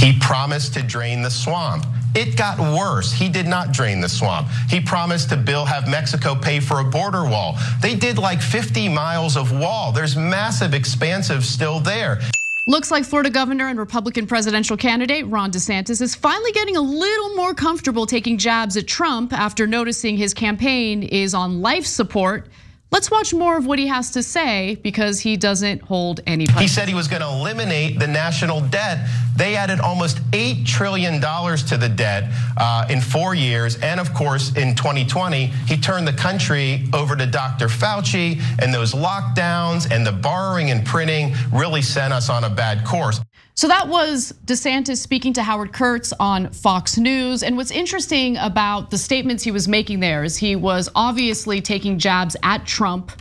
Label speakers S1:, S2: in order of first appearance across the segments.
S1: He promised to drain the swamp. It got worse. He did not drain the swamp. He promised to have Mexico pay for a border wall. They did like 50 miles of wall. There's massive expansive still there.
S2: Looks like Florida governor and Republican presidential candidate Ron DeSantis is finally getting a little more comfortable taking jabs at Trump after noticing his campaign is on life support. Let's watch more of what he has to say because he doesn't hold any punches.
S1: He said he was going to eliminate the national debt. They added almost $8 trillion to the debt in 4 years. And of course, in 2020, he turned the country over to Dr. Fauci, and those lockdowns and the borrowing and printing really sent us on a bad course.
S2: So that was DeSantis speaking to Howard Kurtz on Fox News. And what's interesting about the statements he was making there is he was obviously taking jabs at Trump,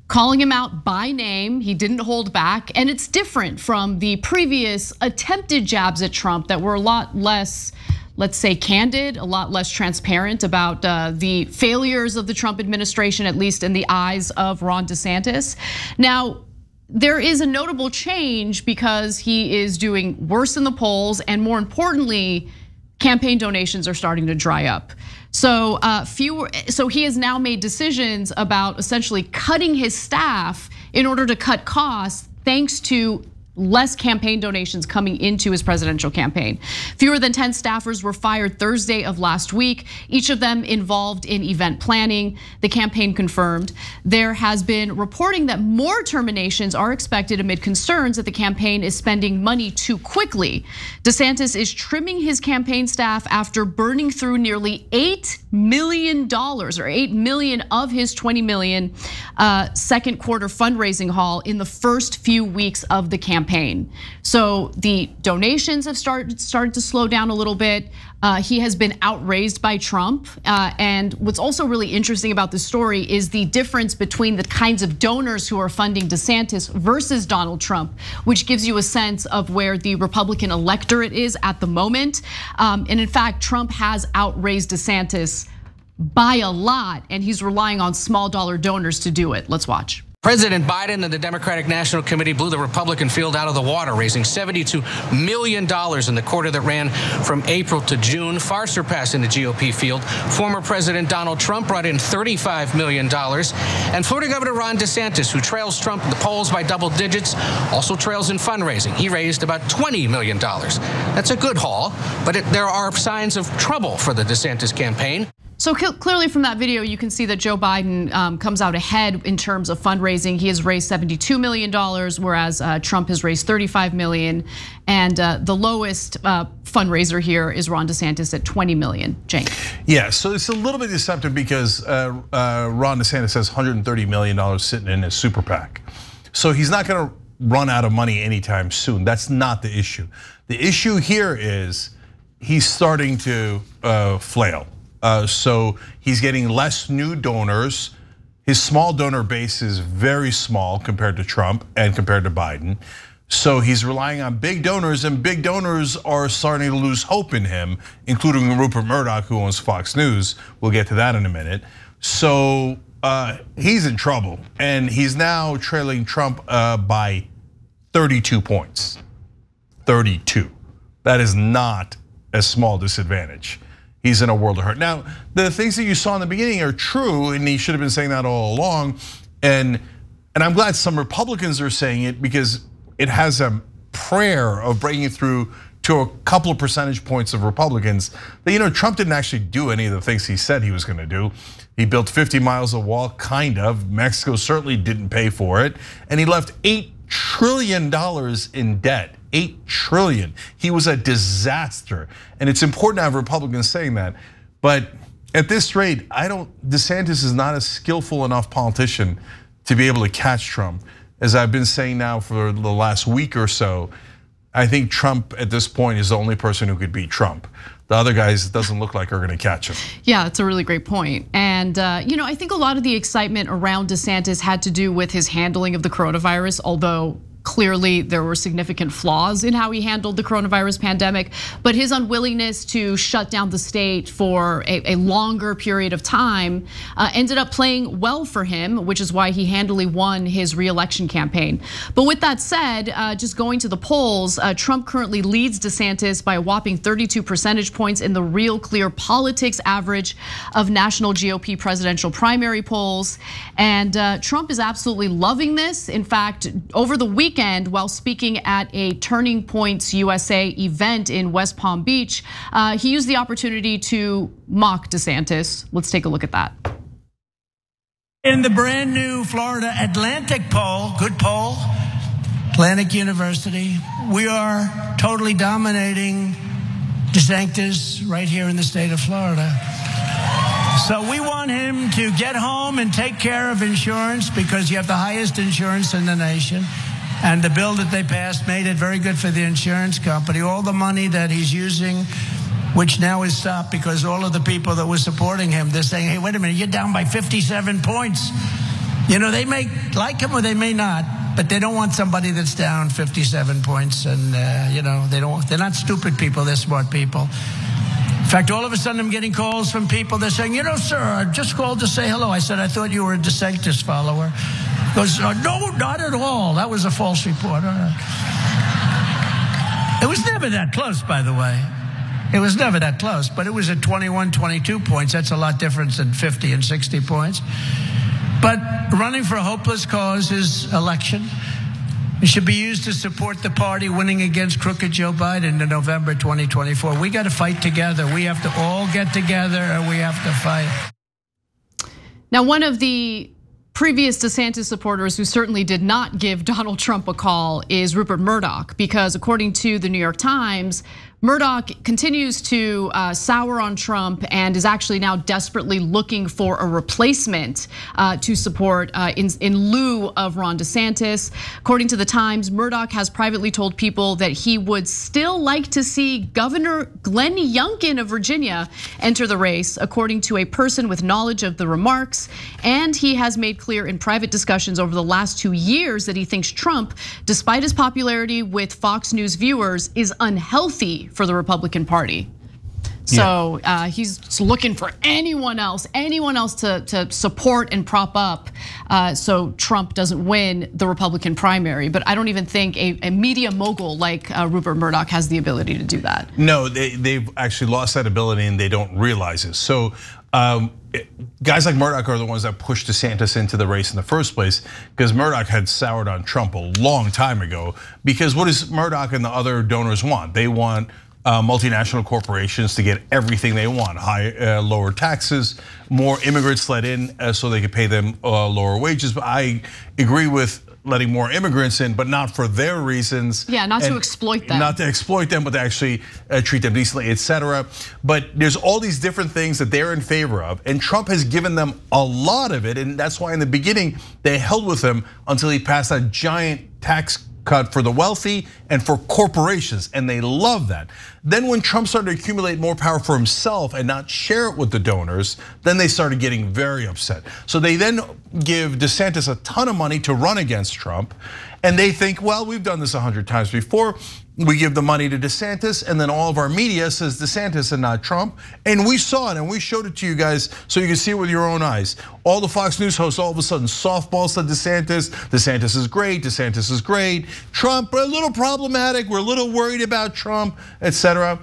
S2: calling him out by name. He didn't hold back. And it's different from the previous attempted jabs at Trump that were a lot less, let's say, candid, a lot less transparent about the failures of the Trump administration, at least in the eyes of Ron DeSantis. Now, there is a notable change because he is doing worse in the polls, and more importantly, campaign donations are starting to dry up. So he has now made decisions about essentially cutting his staff in order to cut costs, thanks to less campaign donations coming into his presidential campaign. Fewer than 10 staffers were fired Thursday of last week, each of them involved in event planning, the campaign confirmed. There has been reporting that more terminations are expected amid concerns that the campaign is spending money too quickly. DeSantis is trimming his campaign staff after burning through nearly $8 million, or 8 million of his 20 million second quarter fundraising haul in the first few weeks of the campaign. So the donations have started to slow down a little bit. He has been outraised by Trump. And what's also really interesting about this story is the difference between the kinds of donors who are funding DeSantis versus Donald Trump, which gives you a sense of where the Republican electorate is at the moment. And in fact, Trump has outraised DeSantis by a lot, and he's relying on small dollar donors to do it. Let's watch.
S3: President Biden and the Democratic National Committee blew the Republican field out of the water, raising $72 million in the quarter that ran from April to June, far surpassing the GOP field. Former President Donald Trump brought in $35 million. And Florida Governor Ron DeSantis, who trails Trump in the polls by double digits, also trails in fundraising. He raised about $20 million. That's a good haul, but there are signs of trouble for the DeSantis campaign.
S2: So clearly from that video, you can see that Joe Biden comes out ahead in terms of fundraising. He has raised $72 million, whereas Trump has raised $35 million. And the lowest fundraiser here is Ron DeSantis at $20 million. Cenk.
S4: Yeah, so it's a little bit deceptive because Ron DeSantis has $130 million sitting in his super PAC. So he's not gonna run out of money anytime soon. That's not the issue. The issue here is he's starting to flail. So he's getting less new donors. His small donor base is very small compared to Trump and compared to Biden. So he's relying on big donors, and big donors are starting to lose hope in him, including Rupert Murdoch, who owns Fox News. We'll get to that in a minute. So he's in trouble, and he's now trailing Trump by 32 points. 32. That is not a small disadvantage. He's in a world of hurt. Now, the things that you saw in the beginning are true, and he should have been saying that all along. And I'm glad some Republicans are saying it because it has a prayer of breaking through to a couple of percentage points of Republicans that, Trump didn't actually do any of the things he said he was gonna do. He built 50 miles of wall, kind of. Mexico certainly didn't pay for it. And he left $8 trillion in debt. 8 trillion. He was a disaster. And it's important to have Republicans saying that. But at this rate, DeSantis is not a skillful enough politician to be able to catch Trump. As I've been saying now for the last week or so, I think Trump at this point is the only person who could beat Trump. The other guys doesn't look like are gonna catch him.
S2: Yeah, it's a really great point. And I think a lot of the excitement around DeSantis had to do with his handling of the coronavirus, although Clearly, there were significant flaws in how he handled the coronavirus pandemic, but his unwillingness to shut down the state for a longer period of time ended up playing well for him, which is why he handily won his re-election campaign. But with that said, just going to the polls, Trump currently leads DeSantis by a whopping 32 percentage points in the Real Clear Politics average of national GOP presidential primary polls. And Trump is absolutely loving this. In fact, over the weekend, while speaking at a Turning Points USA event in West Palm Beach, he used the opportunity to mock DeSantis. Let's take a look at that.
S5: In the brand new Florida Atlantic poll, good poll, Atlantic University, we are totally dominating DeSantis right here in the state of Florida. So we want him to get home and take care of insurance because you have the highest insurance in the nation. And the bill that they passed made it very good for the insurance company. All the money that he's using, which now is stopped because all of the people that were supporting him, they're saying, hey, wait a minute, you're down by 57 points. You know, they may like him or they may not, but they don't want somebody that's down 57 points. And, you know, they're not stupid people, they're smart people. In fact, all of a sudden I'm getting calls from people. They're saying, you know, sir, I just called to say hello. I said, I thought you were a DeSantis follower. He goes, no, not at all. That was a false report. It was never that close, by the way. It was never that close, but it was at 21, 22 points. That's a lot different than 50 and 60 points. But running for a hopeless cause is election. It should be used to support the party winning against crooked Joe Biden in November 2024. We got to fight together. We have to all get together and we have to fight.
S2: Now, one of the previous DeSantis supporters who certainly did not give Donald Trump a call is Rupert Murdoch, because according to the New York Times, Murdoch continues to sour on Trump and is actually now desperately looking for a replacement to support in lieu of Ron DeSantis. According to the Times, Murdoch has privately told people that he would still like to see Governor Glenn Youngkin of Virginia enter the race, according to a person with knowledge of the remarks. And he has made clear in private discussions over the last 2 years that he thinks Trump, despite his popularity with Fox News viewers, is unhealthy for the Republican Party. So he's looking for anyone else to support and prop up so Trump doesn't win the Republican primary. But I don't even think a media mogul like Rupert Murdoch has the ability to do that.
S4: No, they've actually lost that ability and they don't realize it. So guys like Murdoch are the ones that pushed DeSantis into the race in the first place, because Murdoch had soured on Trump a long time ago. Because what does Murdoch and the other donors want? They want multinational corporations to get everything they want, lower taxes, more immigrants let in so they could pay them lower wages. But I agree with letting more immigrants in, but not for their reasons.
S2: Yeah, not to exploit them.
S4: Not to exploit them, but to actually treat them decently, etc. But there's all these different things that they're in favor of, and Trump has given them a lot of it, and that's why in the beginning they held with him until he passed a giant tax cut for the wealthy and for corporations, and they love that. Then when Trump started to accumulate more power for himself and not share it with the donors, then they started getting very upset. So they then give DeSantis a ton of money to run against Trump, and they think, well, we've done this 100 times before. We give the money to DeSantis, and then all of our media says DeSantis and not Trump. And we saw it, and we showed it to you guys so you can see it with your own eyes. All the Fox News hosts all of a sudden softballs to DeSantis. DeSantis is great, DeSantis is great. Trump, we're a little problematic, we're a little worried about Trump, etc.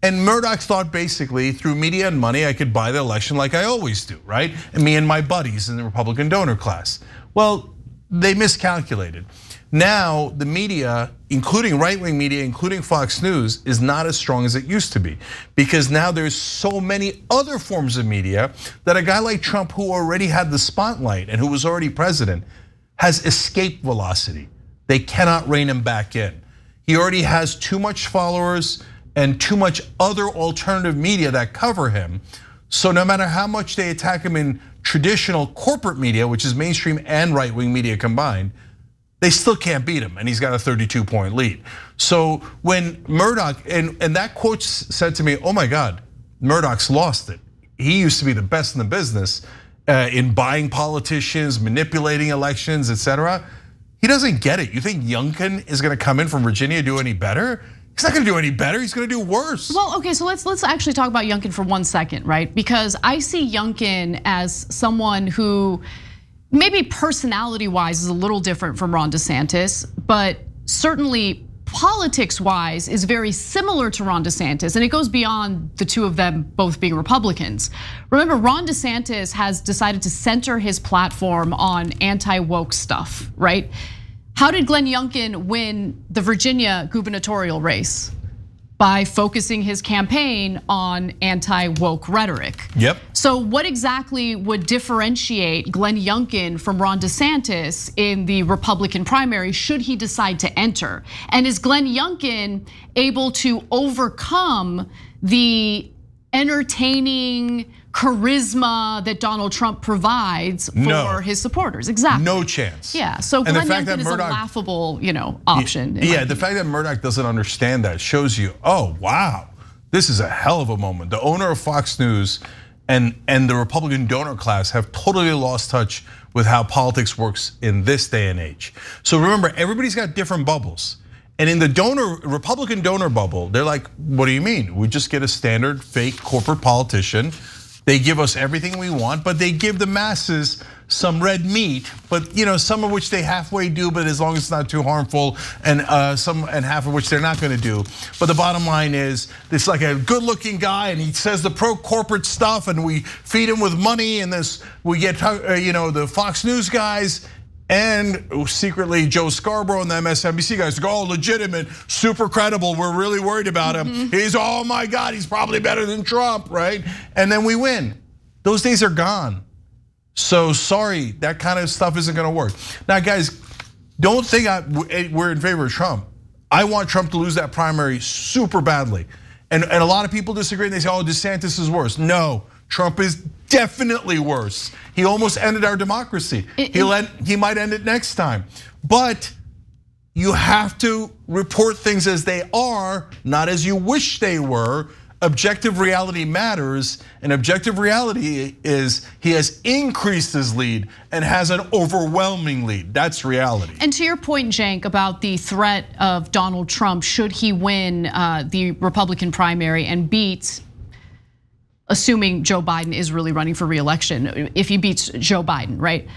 S4: And Murdoch thought basically through media and money, I could buy the election like I always do, right? And me and my buddies in the Republican donor class. Well, they miscalculated. Now, the media, including right-wing media, including Fox News, is not as strong as it used to be. Because now there's so many other forms of media that a guy like Trump, who already had the spotlight and who was already president, has escape velocity. They cannot rein him back in. He already has too much followers and too much other alternative media that cover him. So no matter how much they attack him in traditional corporate media, which is mainstream and right-wing media combined, they still can't beat him, and he's got a 32-point lead. So when Murdoch, and that quote said to me, oh my God, Murdoch's lost it. He used to be the best in the business in buying politicians, manipulating elections, etc. He doesn't get it. You think Youngkin is gonna come in from Virginia do any better? He's not gonna do any better, he's gonna do worse.
S2: Well, okay, so let's actually talk about Youngkin for 1 second, right? Because I see Youngkin as someone who maybe personality-wise is a little different from Ron DeSantis, but certainly politics-wise is very similar to Ron DeSantis, and it goes beyond the two of them both being Republicans. Remember, Ron DeSantis has decided to center his platform on anti-woke stuff, right? How did Glenn Youngkin win the Virginia gubernatorial race? By focusing his campaign on anti-woke rhetoric.
S4: Yep.
S2: So what exactly would differentiate Glenn Youngkin from Ron DeSantis in the Republican primary should he decide to enter? And is Glenn Youngkin able to overcome the entertaining charisma that Donald Trump provides for his supporters? Exactly.
S4: No chance.
S2: Yeah, so Glenn Youngkin is a laughable, option.
S4: Yeah, the fact that Murdoch doesn't understand that shows you, oh wow, this is a hell of a moment. The owner of Fox News and the Republican donor class have totally lost touch with how politics works in this day and age. So remember, everybody's got different bubbles. And in the Republican donor bubble, they're like, what do you mean? We just get a standard fake corporate politician. They give us everything we want, but they give the masses some red meat, but some of which they halfway do, but as long as it's not too harmful, and half of which they're not gonna do. But the bottom line is, it's like a good-looking guy, and he says the pro-corporate stuff, and we feed him with money, and we get the Fox News guys, and secretly Joe Scarborough and the MSNBC guys go, oh, legitimate, super credible, we're really worried about him. He's, oh my God, he's probably better than Trump, right? And then we win. Those days are gone. So sorry, that kind of stuff isn't gonna work. Now guys, don't think we're in favor of Trump. I want Trump to lose that primary super badly. And a lot of people disagree, and they say, oh, DeSantis is worse. No, Trump is definitely worse. He almost ended our democracy. He might end it next time. But you have to report things as they are, not as you wish they were. Objective reality matters, and objective reality is he has increased his lead and has an overwhelming lead. That's reality.
S2: And to your point, Cenk, about the threat of Donald Trump should he win the Republican primary and beat, assuming Joe Biden is really running for re-election, if he beats Joe Biden, right?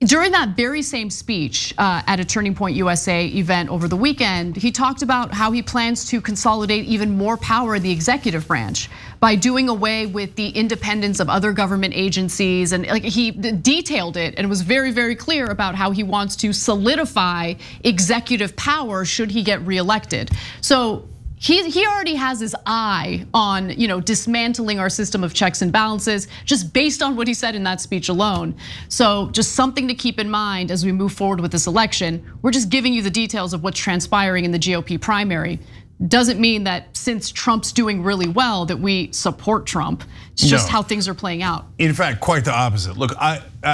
S2: During that very same speech at a Turning Point USA event over the weekend, he talked about how he plans to consolidate even more power in the executive branch by doing away with the independence of other government agencies. And like he detailed it and was very, very clear about how he wants to solidify executive power should he get reelected. So he already has his eye on dismantling our system of checks and balances just based on what he said in that speech alone. So just something to keep in mind as we move forward with this election. We're just giving you the details of what's transpiring in the GOP primary. Doesn't mean that since Trump's doing really well that we support Trump. It's just how things are playing out.
S4: In fact, quite the opposite. Look,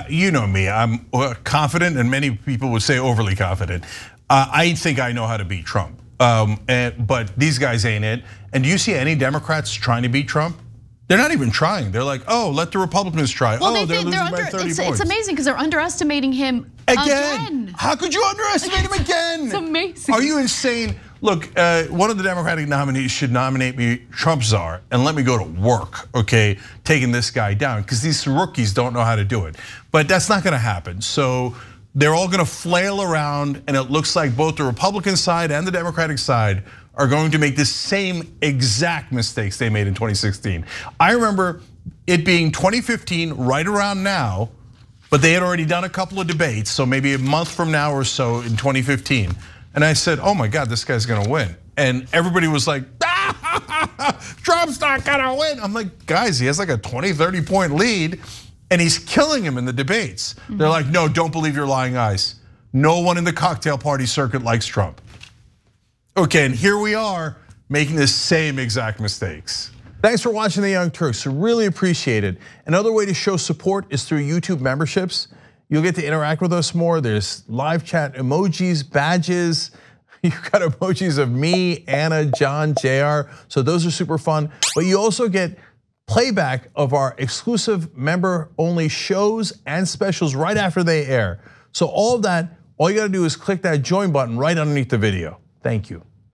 S4: you know me, I'm confident, and many people would say overly confident. I think I know how to beat Trump. But these guys ain't it. And do you see any Democrats trying to beat Trump? They're not even trying. They're like, oh, let the Republicans try.
S2: Well,
S4: they're losing by 30 points.
S2: It's amazing because they're underestimating him again.
S4: How could you underestimate him again?
S2: It's amazing.
S4: Are you insane? Look, one of the Democratic nominees should nominate me Trump czar and let me go to work, okay, taking this guy down, because these rookies don't know how to do it. But that's not gonna happen. So they're all gonna flail around, and it looks like both the Republican side and the Democratic side are going to make the same exact mistakes they made in 2016. I remember it being 2015, right around now, but they had already done a couple of debates, so maybe a month from now or so in 2015. And I said, oh my God, this guy's gonna win. And everybody was like, Trump's not gonna win. I'm like, guys, he has like a 20, 30 point lead, and he's killing him in the debates. They're like, no, don't believe your lying eyes. No one in the cocktail party circuit likes Trump. Okay, and here we are making the same exact mistakes. Thanks for watching The Young Turks, really appreciate it. Another way to show support is through YouTube memberships. You'll get to interact with us more. There's live chat emojis, badges. You've got emojis of me, Anna, John, JR, so those are super fun. But you also get playback of our exclusive member-only shows and specials right after they air. So all of that All you gotta do is click that join button right underneath the video. Thank you.